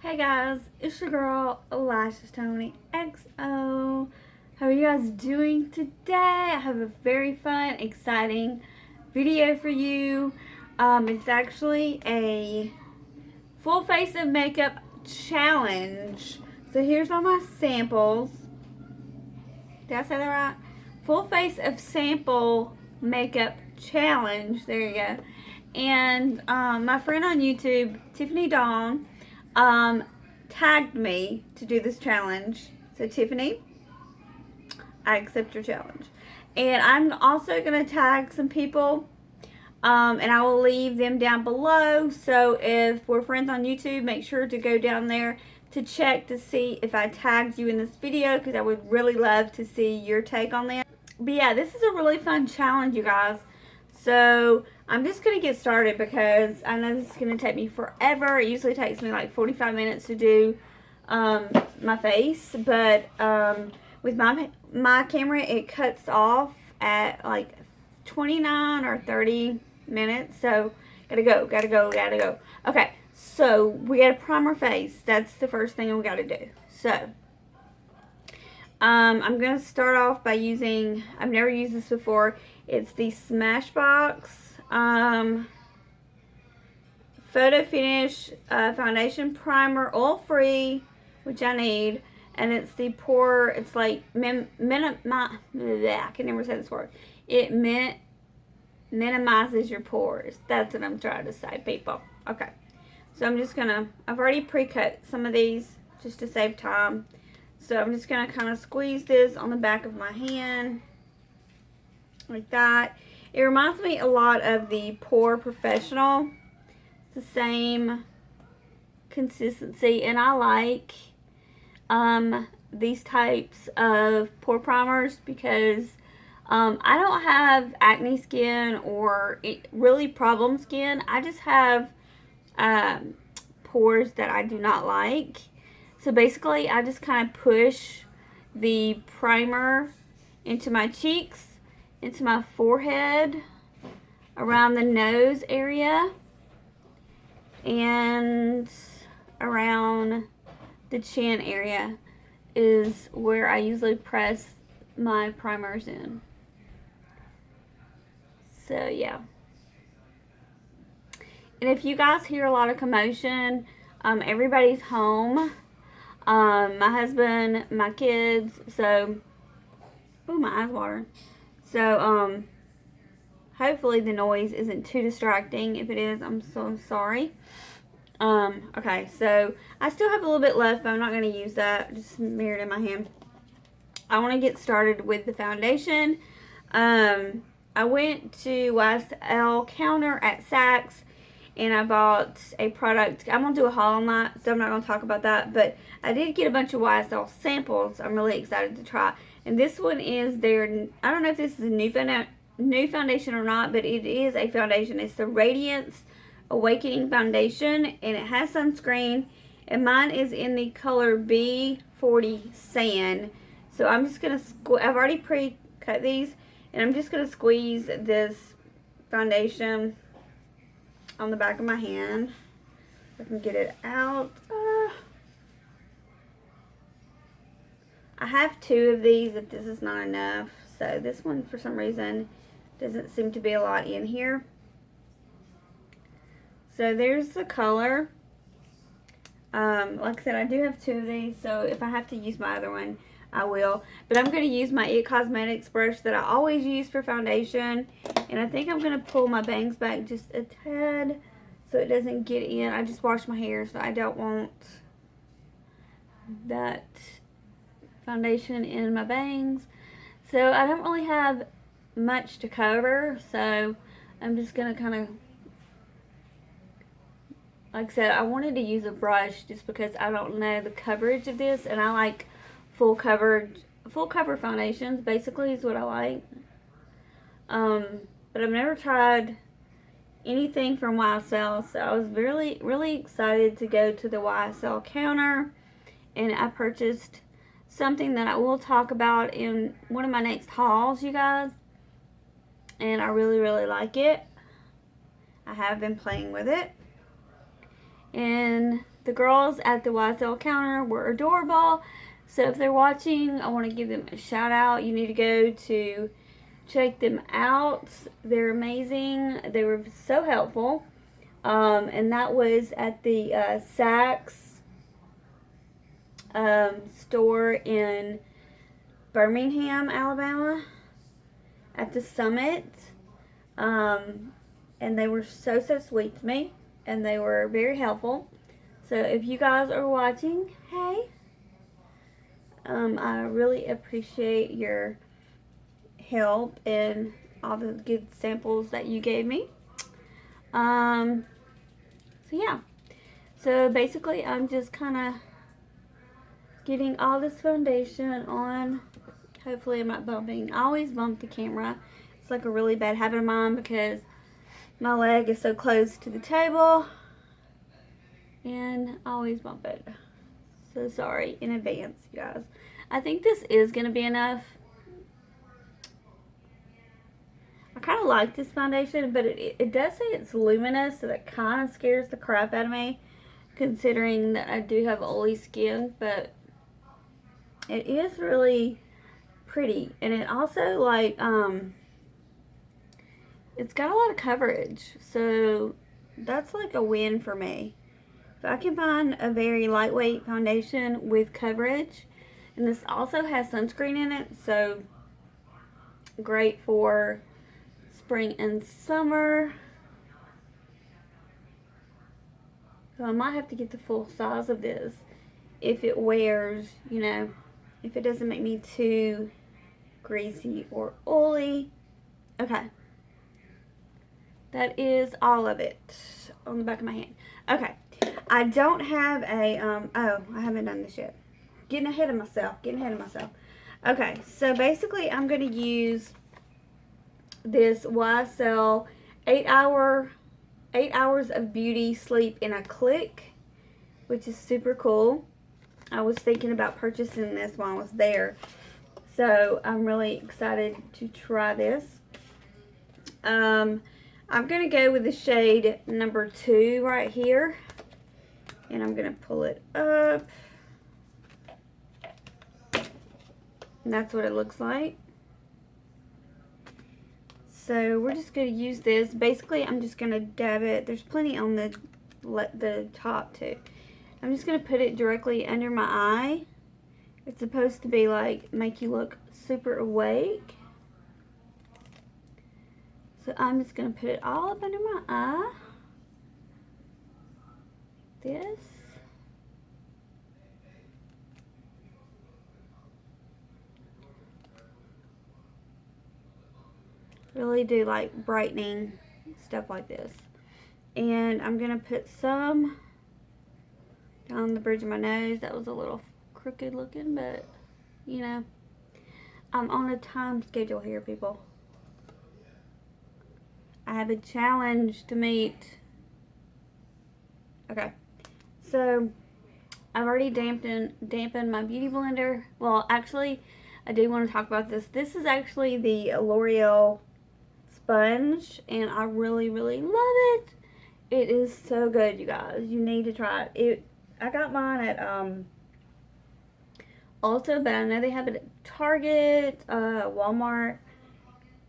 Hey guys, it's your girl Lashes Tony XO. How are you guys doing today? I have a very fun, exciting video for you. It's actually a full face of makeup challenge. So here's all my samples. Did I say that right? Full face of sample makeup challenge. There you go. And my friend on YouTube, Tiffany Dawn, tagged me to do this challenge. So Tiffany, I accept your challenge. And I'm also going to tag some people, and I will leave them down below. So if we're friends on YouTube, make sure to go down there to check to see if I tagged you in this video, because I would really love to see your take on that. But yeah, this is a really fun challenge, you guys. So I'm just going to get started because I know this is going to take me forever. It usually takes me like 45 minutes to do my face. But with my camera, it cuts off at like 29 or 30 minutes. So gotta go. Okay, so we gotta prime our face. That's the first thing we gotta do. So I'm going to start off by using, I've never used this before, it's the Smashbox Photo Finish Foundation Primer, oil-free, which I need, and it's the it's like, I can never say this word, it minimizes your pores. That's what I'm trying to say, people. Okay, so I'm just going to, I've already pre-cut some of these just to save time. So I'm just going to kind of squeeze this on the back of my hand, like that. It reminds me a lot of the Pore Professional. It's the same consistency, and I like these types of pore primers because I don't have acne skin or really problem skin. I just have pores that I do not like. So basically, I just kind of push the primer into my cheeks, into my forehead, around the nose area, and around the chin area is where I usually press my primers in. So yeah. And if you guys hear a lot of commotion, everybody's home. My husband, my kids, so, oh, my eyes watering. So, hopefully the noise isn't too distracting. If it is, I'm so sorry. Okay, so I still have a little bit left, but I'm not going to use that. Just mirrored in my hand. I want to get started with the foundation. I went to YSL counter at Saks, and I bought a product. I'm going to do a haul on that, so I'm not going to talk about that. But I did get a bunch of YSL samples I'm really excited to try. And this one is their, I don't know if this is a new foundation or not, but it is a foundation. It's the Radiance Awakening Foundation, and it has sunscreen. And mine is in the color B40 Sand. So I'm just going to, I've already pre-cut these, and I'm just going to squeeze this foundation on the back of my hand. I can get it out. I have two of these if this is not enough. So this one, for some reason, doesn't seem to be a lot in here. So there's the color. Like I said, I do have two of these, so if I have to use my other one, I will. But I'm going to use my IT Cosmetics brush that I always use for foundation. And I think I'm going to pull my bangs back just a tad so it doesn't get in. I just washed my hair, so I don't want that foundation in my bangs. So I don't really have much to cover, so I'm just going to kind of, like I said, I wanted to use a brush just because I don't know the coverage of this, and I like full cover foundations, basically, is what I like. But I've never tried anything from YSL, so I was really excited to go to the YSL counter, and I purchased something that I will talk about in one of my next hauls, you guys. And I really like it. I have been playing with it. And the girls at the YSL counter were adorable. So if they're watching, I want to give them a shout out. You need to go to check them out. They're amazing. They were so helpful. And that was at the Saks store in Birmingham, Alabama, at the Summit. And they were so sweet to me, and they were very helpful. So if you guys are watching, hey, I really appreciate your help and all the good samples that you gave me. So yeah, so basically I'm just kind of getting all this foundation on. Hopefully I'm not bumping. I always bump the camera. It's like a really bad habit of mine because my leg is so close to the table, and I always bump it. So sorry in advance, you guys. I think this is going to be enough. I kind of like this foundation, but it does say it's luminous, so that kind of scares the crap out of me, considering that I do have oily skin. But it is really pretty, and it also, like, it's got a lot of coverage, so that's like a win for me. If I can find a very lightweight foundation with coverage, and this also has sunscreen in it, so great for spring and summer. So I might have to get the full size of this if it wears, you know, if it doesn't make me too greasy or oily. Okay. That is all of it on the back of my hand. Okay. I don't have a, oh, I haven't done this yet. Getting ahead of myself. Okay, so basically I'm going to use this YSL 8 hours of beauty sleep in a click, which is super cool. I was thinking about purchasing this while I was there, so I'm really excited to try this. I'm going to go with the shade number 2 right here, and I'm going to pull it up, and that's what it looks like. So we're just going to use this. Basically, I'm just going to dab it. There's plenty on the top too. I'm just going to put it directly under my eye. It's supposed to be like, make you look super awake. So I'm just going to put it all up under my eye. This. Really do like brightening stuff like this. And I'm going to put some down the bridge of my nose. That was a little crooked looking, but you know, I'm on a time schedule here, people. I have a challenge to meet. Okay, so I've already dampened my beauty blender. Well, actually, I do want to talk about this. This is actually the L'Oreal sponge, and I really love it. It is so good, you guys. You need to try it. I got mine at Ulta, but I know they have it at Target, Walmart,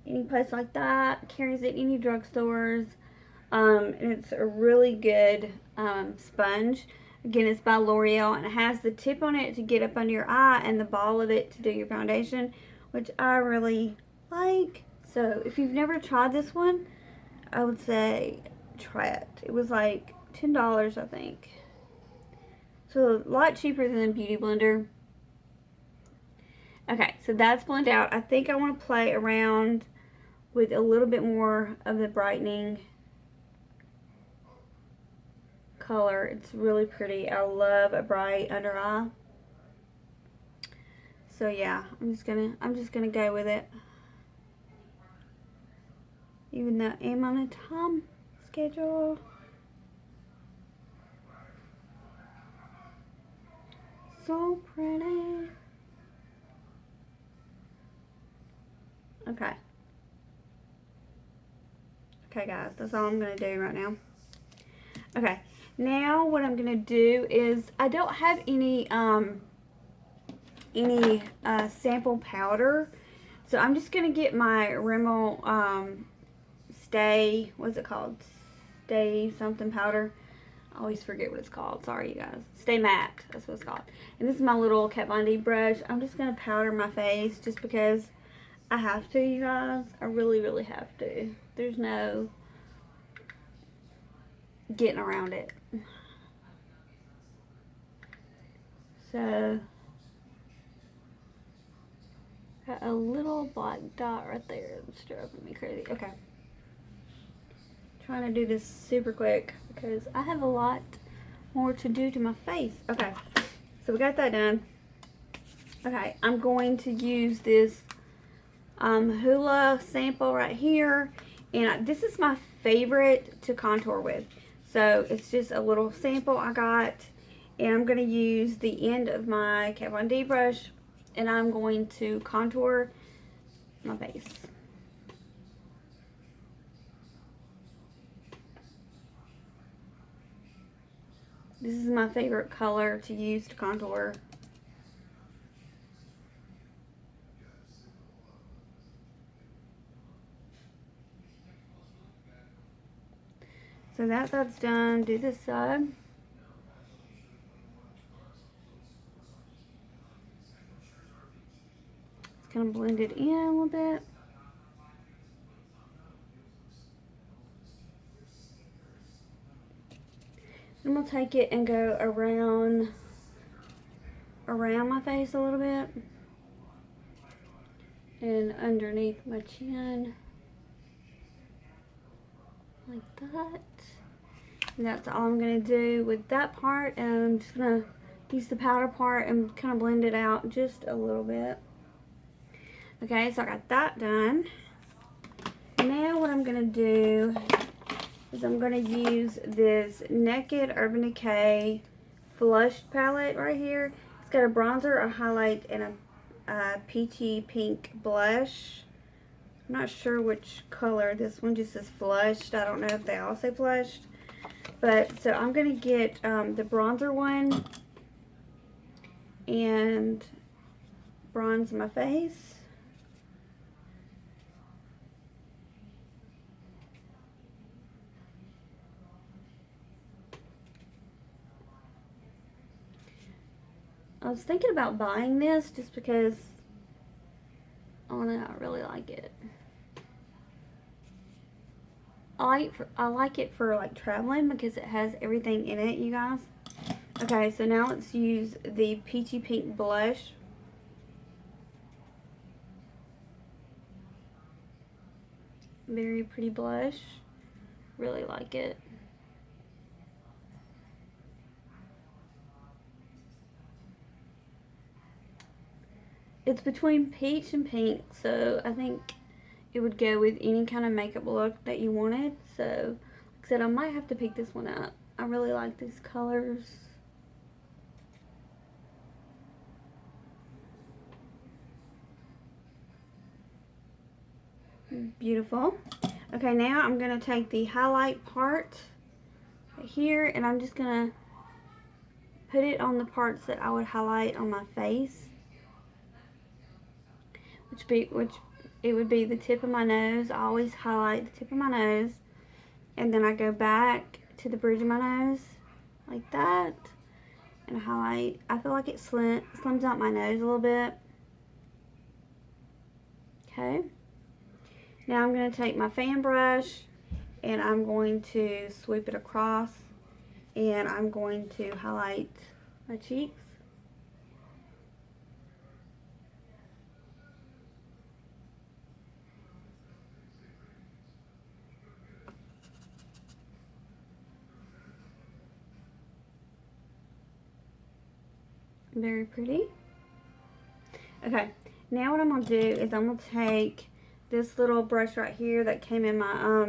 any place like that. Carries it, any drugstores. And it's a really good sponge. Again, it's by L'Oreal, and it has the tip on it to get up under your eye and the ball of it to do your foundation, which I really like. So if you've never tried this one, I would say try it. It was like $10, I think. So a lot cheaper than the Beauty Blender. Okay, so that's blended out. I think I want to play around with a little bit more of the brightening color. It's really pretty. I love a bright under eye. So yeah, I'm just gonna go with it. Even though I am on a time schedule. So pretty. Okay. Okay, guys, that's all I'm going to do right now. Okay, Now what I'm gonna do is, I don't have any sample powder, so I'm just gonna get my Rimmel Stay, what's it called? Stay something powder. I always forget what it's called. Sorry, you guys. Stay Matte. That's what it's called. And this is my little Kat Von D brush. I'm just going to powder my face just because I have to, you guys. I really, really have to. There's no getting around it. So, got a little black dot right there that's driving me crazy. Okay. Trying to do this super quick because I have a lot more to do to my face. Okay, so we got that done. Okay, I'm going to use this Hoola sample right here, and this is my favorite to contour with. So it's just a little sample I got, and I'm going to use the end of my Kat Von D brush, and I'm going to contour my face. This is my favorite color to use to contour. So that side's done. Do this side. Just kind of blend it in a little bit. I'm gonna take it and go around my face a little bit and underneath my chin like that. And that's all I'm gonna do with that part, and I'm just gonna use the powder part and kind of blend it out just a little bit. Okay, so I got that done. Now what I'm gonna do is I'm gonna use this Naked Urban Decay Flushed palette right here. It's got a bronzer, a highlight, and a peachy pink blush. I'm not sure which color. This one just says flushed. I don't know if they all say flushed. But, so I'm going to get the bronzer one and bronze my face. I was thinking about buying this just because, I don't know, I really like it. I like it for like traveling because it has everything in it, you guys. Okay, so now let's use the peachy pink blush. Very pretty blush. Really like it. It's between peach and pink, so I think it would go with any kind of makeup look that you wanted. So, like I said, I might have to pick this one up. I really like these colors. Beautiful. Okay, now I'm going to take the highlight part right here, and I'm just going to put it on the parts that I would highlight on my face. Which it would be the tip of my nose. I always highlight the tip of my nose, and then I go back to the bridge of my nose like that and highlight. I feel like it slims out my nose a little bit. Okay, now I'm going to take my fan brush and I'm going to sweep it across, and I'm going to highlight my cheeks. Very pretty. Okay, now what I'm going to do is I'm going to take this little brush right here that came in my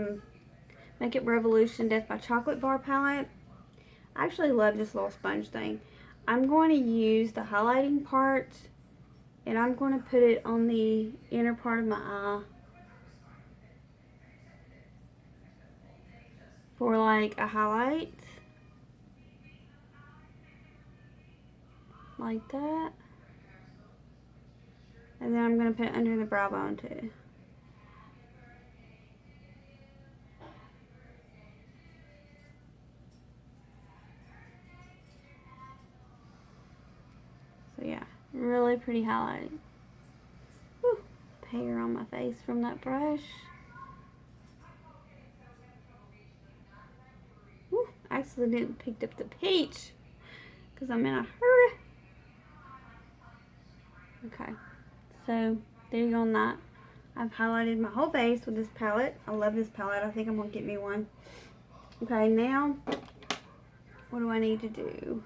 Makeup Revolution Death by Chocolate Bar palette. I actually love this little sponge thing. I'm going to use the highlighting part, and I'm going to put it on the inner part of my eye for like a highlight. like that. And then I'm going to put it under the brow bone too. So yeah, really pretty highlight. Whew, hair on my face from that brush. Whew, I accidentally picked up the peach because I'm in a hurry. Okay, so there you go on that. I've highlighted my whole face with this palette. I love this palette. I think I'm going to get me one. Okay, now what do I need to do?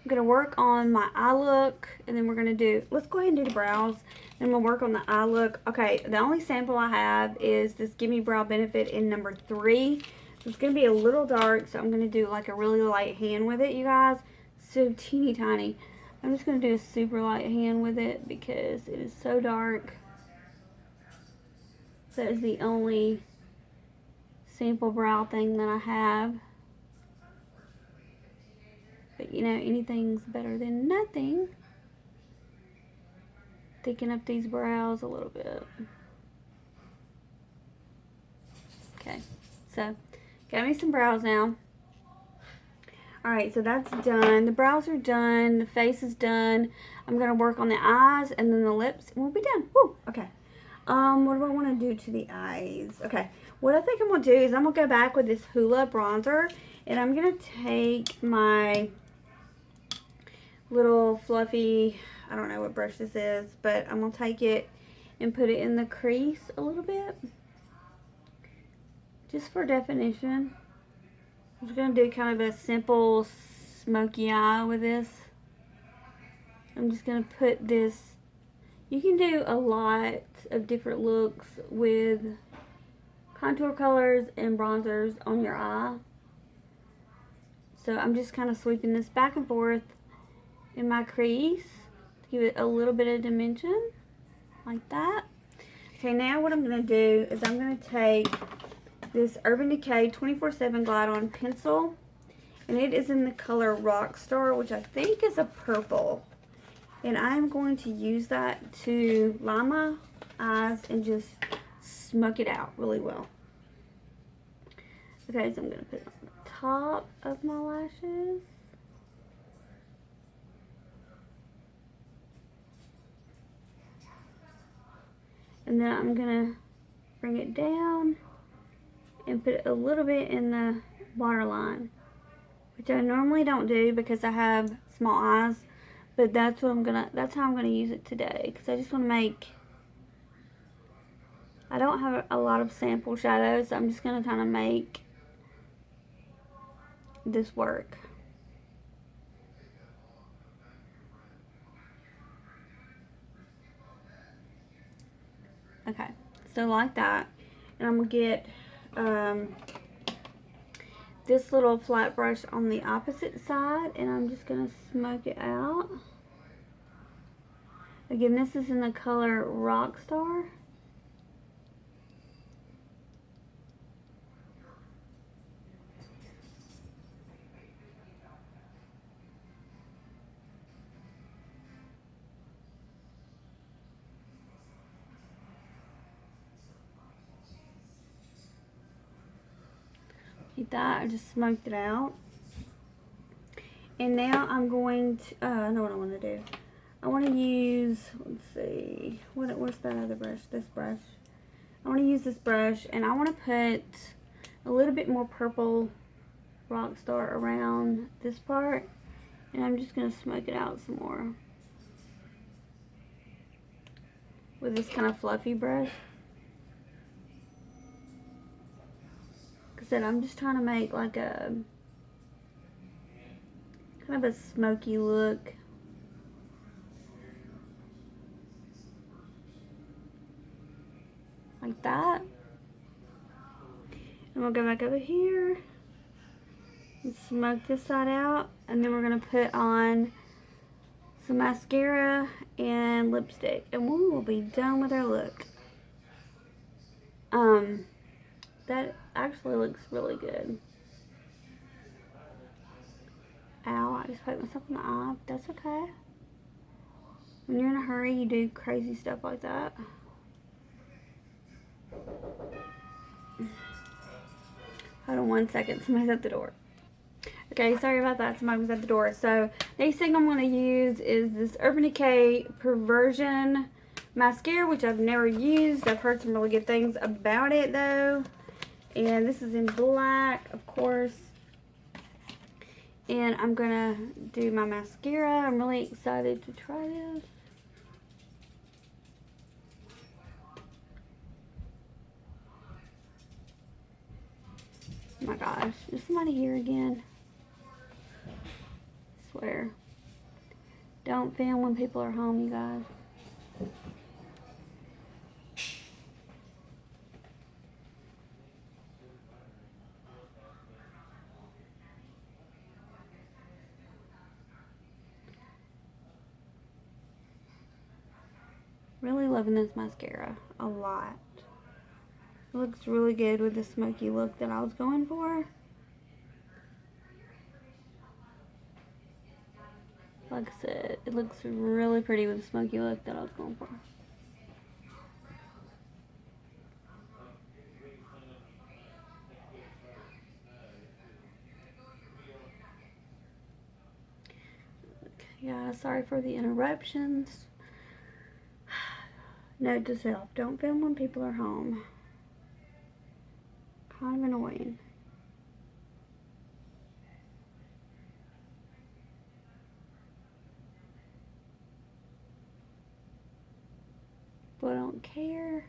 I'm going to work on my eye look, and then we're going to do, let's go ahead and do the brows. Then we'll work on the eye look. Okay, the only sample I have is this Gimme Brow Benefit in number 3. It's going to be a little dark, so I'm going to do like a really light hand with it, you guys. So teeny tiny. I'm just going to do a super light hand with it because it is so dark. That is the only sample brow thing that I have. But you know, anything's better than nothing. Thicken up these brows a little bit. Okay, so got me some brows now. Alright, so that's done. The brows are done. The face is done. I'm going to work on the eyes, and then the lips, and we'll be done. Woo! Okay. What do I want to do to the eyes? Okay, what I think I'm going to do is I'm going to go back with this Hoola bronzer, and I'm going to take my little fluffy, I don't know what brush this is, but I'm going to take it and put it in the crease a little bit, just for definition. I'm just going to do kind of a simple smoky eye with this. I'm just going to put this, you can do a lot of different looks with contour colors and bronzers on your eye. So I'm just kind of sweeping this back and forth in my crease to give it a little bit of dimension, like that. Okay, now what I'm going to do is I'm going to take this Urban Decay 24/7 Glide On pencil, and it is in the color Rockstar, which I think is a purple. And I'm going to use that to line my eyes and just smoke it out really well. Okay, so I'm going to put it on the top of my lashes. And then I'm going to bring it down and put a little bit in the waterline, which I normally don't do because I have small eyes, but that's how I'm gonna use it today, because I just want to make, I don't have a lot of sample shadows, so I'm just gonna kind of make this work. Okay, so like that, and I'm gonna get this little flat brush on the opposite side, and I'm just gonna smoke it out. Again, this is in the color Rockstar. Like that, I just smoked it out. And now I'm going to, I know what I want to do. I want to use, let's see, where's that other brush? This brush. I want to use this brush, and I want to put a little bit more purple Rockstar around this part. And I'm just going to smoke it out some more with this kind of fluffy brush. Like I said, I'm just trying to make like a kind of a smoky look. Like that. And we'll go back over here and smoke this side out, and then we're going to put on some mascara and lipstick, and we will be done with our look. That actually looks really good. Ow, I just poked myself in the eye, but that's okay. When you're in a hurry, you do crazy stuff like that. Hold on 1 second. Somebody's at the door. Okay, sorry about that. Somebody was at the door. So, next thing I'm going to use is this Urban Decay Perversion mascara, which I've never used. I've heard some really good things about it, though. And this is in black, of course. And I'm going to do my mascara. I'm really excited to try this. Oh my gosh, is somebody here again? I swear. Don't film when people are home, you guys. Really loving this mascara a lot. It looks really good with the smoky look that I was going for. Like I said, it looks really pretty with the smoky look that I was going for. Okay, yeah, sorry for the interruptions. Note to self, don't film when people are home. Kind of annoying. But I don't care.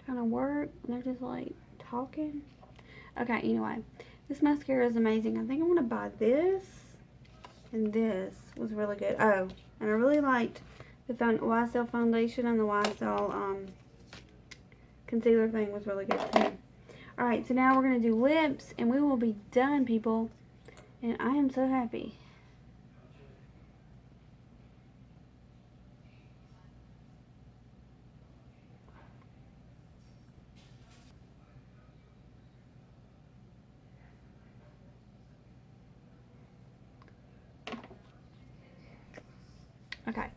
Trying to work. They're just like talking. Okay, anyway. This mascara is amazing. I think I'm going to buy this. And this was really good. Oh, and I really liked the YSL foundation and the YSL concealer thing was really good too. Alright, so now we're going to do lips and we will be done, people. And I am so happy. Okay,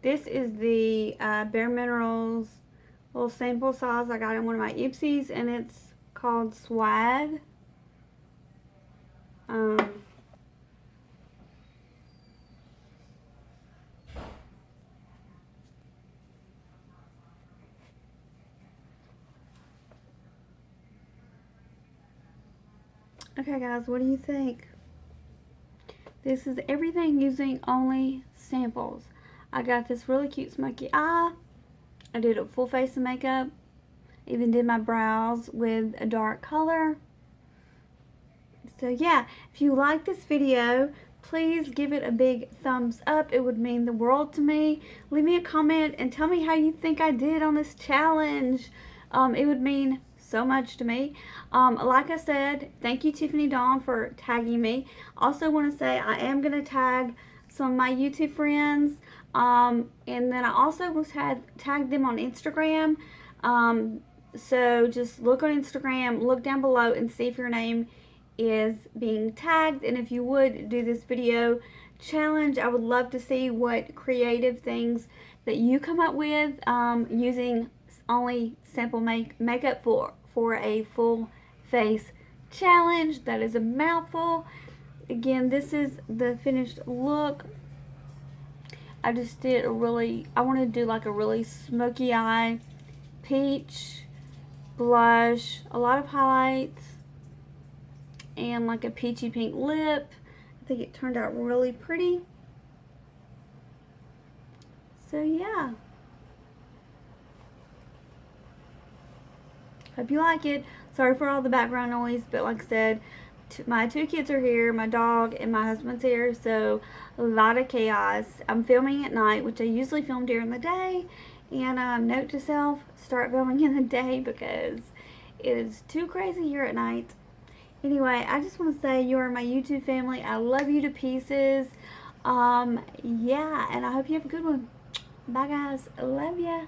this is the Bare Minerals little sample size I got in one of my Ipsies, and it's called Swag. Okay guys, what do you think? This is everything using only samples. I got this really cute smoky eye. I did a full face of makeup. Even did my brows with a dark color. So yeah, if you like this video, please give it a big thumbs up. It would mean the world to me. Leave me a comment and tell me how you think I did on this challenge. It would mean so much to me. Like I said, thank you Tiffany Dawn for tagging me. Also want to say I am going to tag some of my YouTube friends. And then I also was tagged them on Instagram. So just look on Instagram, look down below and see if your name is being tagged. And if you would do this video challenge, I would love to see what creative things that you come up with using only sample makeup for a full face challenge. That is a mouthful. Again, this is the finished look. I just did I want to do like a really smoky eye, peach, blush, a lot of highlights, and like a peachy pink lip. I think it turned out really pretty. So yeah. Hope you like it. Sorry for all the background noise, but like I said, my two kids are here, my dog and my husband's here, so a lot of chaos. I'm filming at night, which I usually film during the day, and note to self, start filming in the day because it is too crazy here at night. Anyway, I just want to say you are my YouTube family. I love you to pieces. Yeah, and I hope you have a good one. Bye guys, I love ya.